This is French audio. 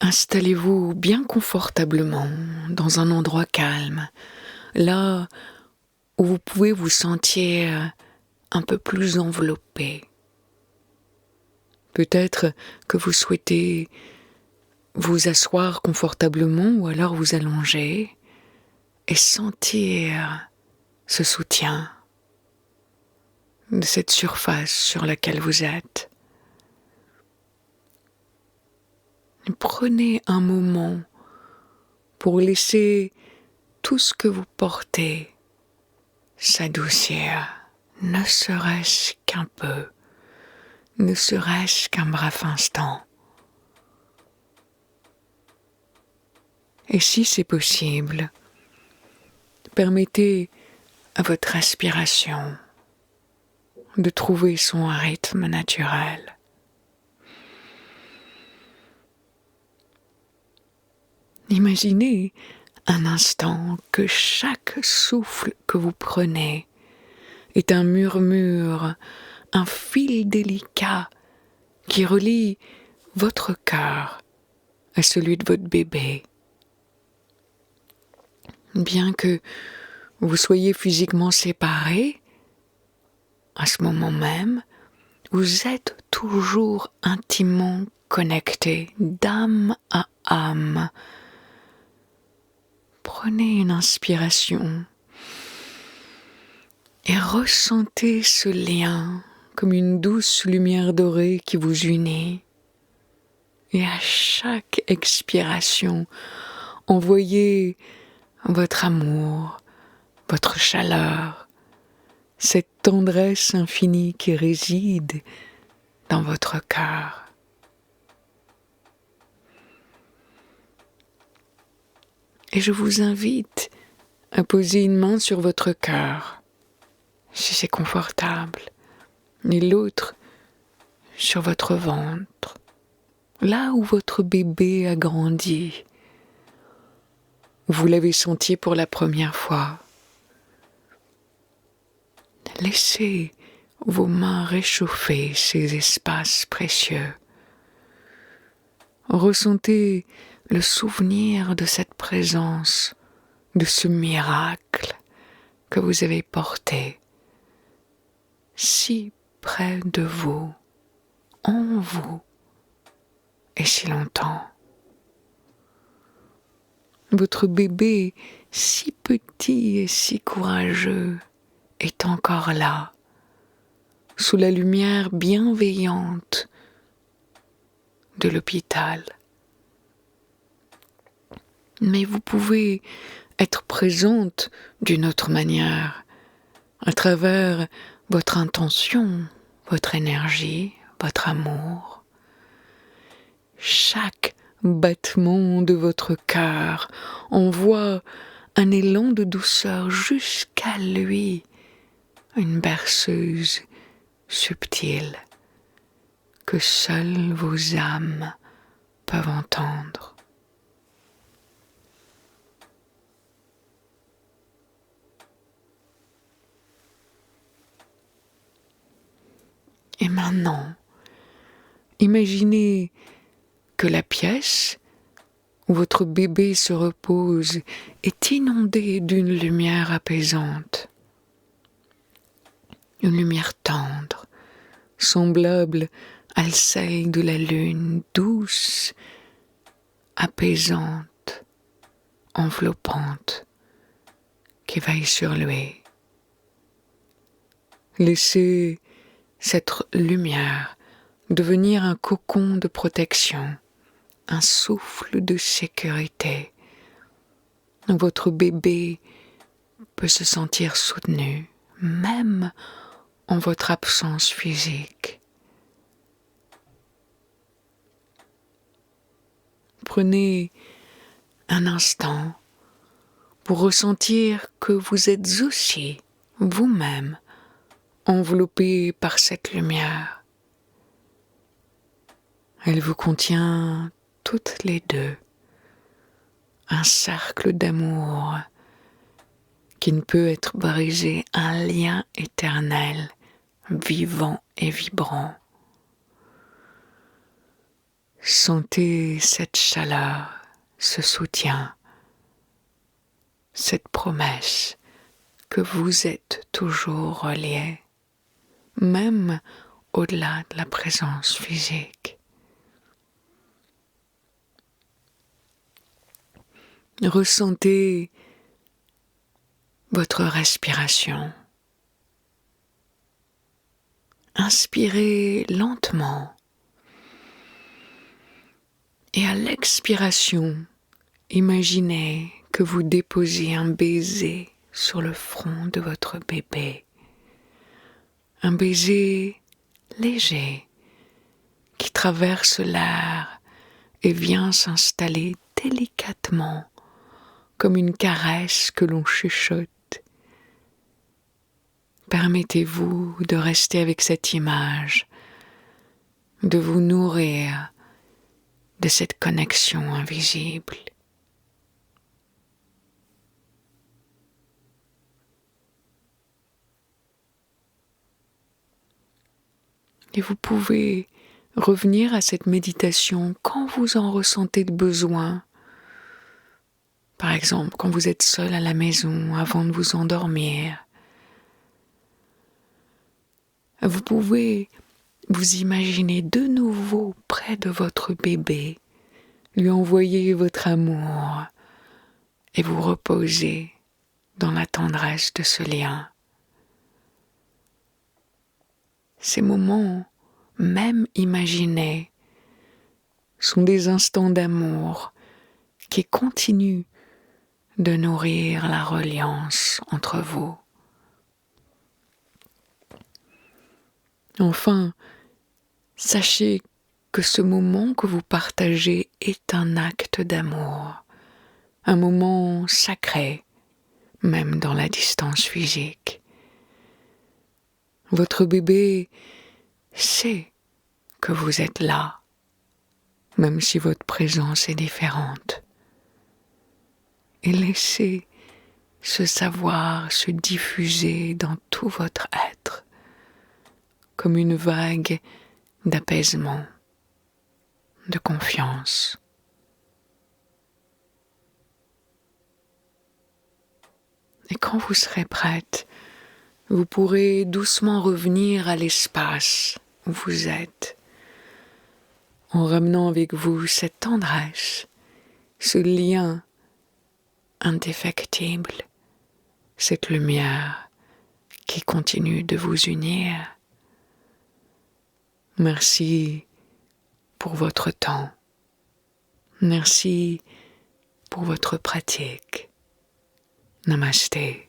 Installez-vous bien confortablement dans un endroit calme, là où vous pouvez vous sentir un peu plus enveloppé. Peut-être que vous souhaitez vous asseoir confortablement ou alors vous allonger et sentir ce soutien de cette surface sur laquelle vous êtes. Prenez un moment pour laisser tout ce que vous portez s'adoucir, ne serait-ce qu'un peu, ne serait-ce qu'un bref instant. Et si c'est possible, permettez à votre respiration de trouver son rythme naturel. Imaginez un instant que chaque souffle que vous prenez est un murmure, un fil délicat qui relie votre cœur à celui de votre bébé. Bien que vous soyez physiquement séparés, à ce moment même, vous êtes toujours intimement connectés, d'âme à âme. Prenez une inspiration et ressentez ce lien comme une douce lumière dorée qui vous unit. Et à chaque expiration, envoyez votre amour, votre chaleur, cette tendresse infinie qui réside dans votre cœur. Et je vous invite à poser une main sur votre cœur, si c'est confortable, et l'autre sur votre ventre, là où votre bébé a grandi. Vous l'avez senti pour la première fois. Laissez vos mains réchauffer ces espaces précieux. Ressentez le souvenir de cette présence, de ce miracle que vous avez porté si près de vous, en vous, et si longtemps. Votre bébé, si petit et si courageux, est encore là, sous la lumière bienveillante de l'hôpital. Mais vous pouvez être présente d'une autre manière, à travers votre intention, votre énergie, votre amour. Chaque battement de votre cœur envoie un élan de douceur jusqu'à lui, une berceuse subtile que seules vos âmes peuvent entendre. Et maintenant, imaginez que la pièce où votre bébé se repose est inondée d'une lumière apaisante. Une lumière tendre, semblable à celle de la lune, douce, apaisante, enveloppante, qui veille sur lui. Laissez cette lumière devenir un cocon de protection, un souffle de sécurité. Votre bébé peut se sentir soutenu, même en votre absence physique. Prenez un instant pour ressentir que vous êtes aussi, vous-même, enveloppé par cette lumière. Elle vous contient toutes les deux, un cercle d'amour qui ne peut être brisé, un lien éternel, vivant et vibrant. Sentez cette chaleur, ce soutien, cette promesse que vous êtes toujours reliés, même au-delà de la présence physique. Ressentez votre respiration. Inspirez lentement et à l'expiration, imaginez que vous déposez un baiser sur le front de votre bébé. Un baiser léger qui traverse l'air et vient s'installer délicatement comme une caresse que l'on chuchote. Permettez-vous de rester avec cette image, de vous nourrir de cette connexion invisible. Et vous pouvez revenir à cette méditation quand vous en ressentez le besoin. Par exemple, quand vous êtes seul à la maison avant de vous endormir. Vous pouvez vous imaginer de nouveau près de votre bébé, lui envoyer votre amour et vous reposer dans la tendresse de ce lien. Ces moments, même imaginés, sont des instants d'amour qui continuent de nourrir la reliance entre vous. Enfin, sachez que ce moment que vous partagez est un acte d'amour, un moment sacré, même dans la distance physique. Votre bébé sait que vous êtes là, même si votre présence est différente. Et laissez ce savoir se diffuser dans tout votre être, comme une vague d'apaisement, de confiance. Et quand vous serez prête, vous pourrez doucement revenir à l'espace où vous êtes, en ramenant avec vous cette tendresse, ce lien indéfectible, cette lumière qui continue de vous unir. Merci pour votre temps. Merci pour votre pratique. Namasté.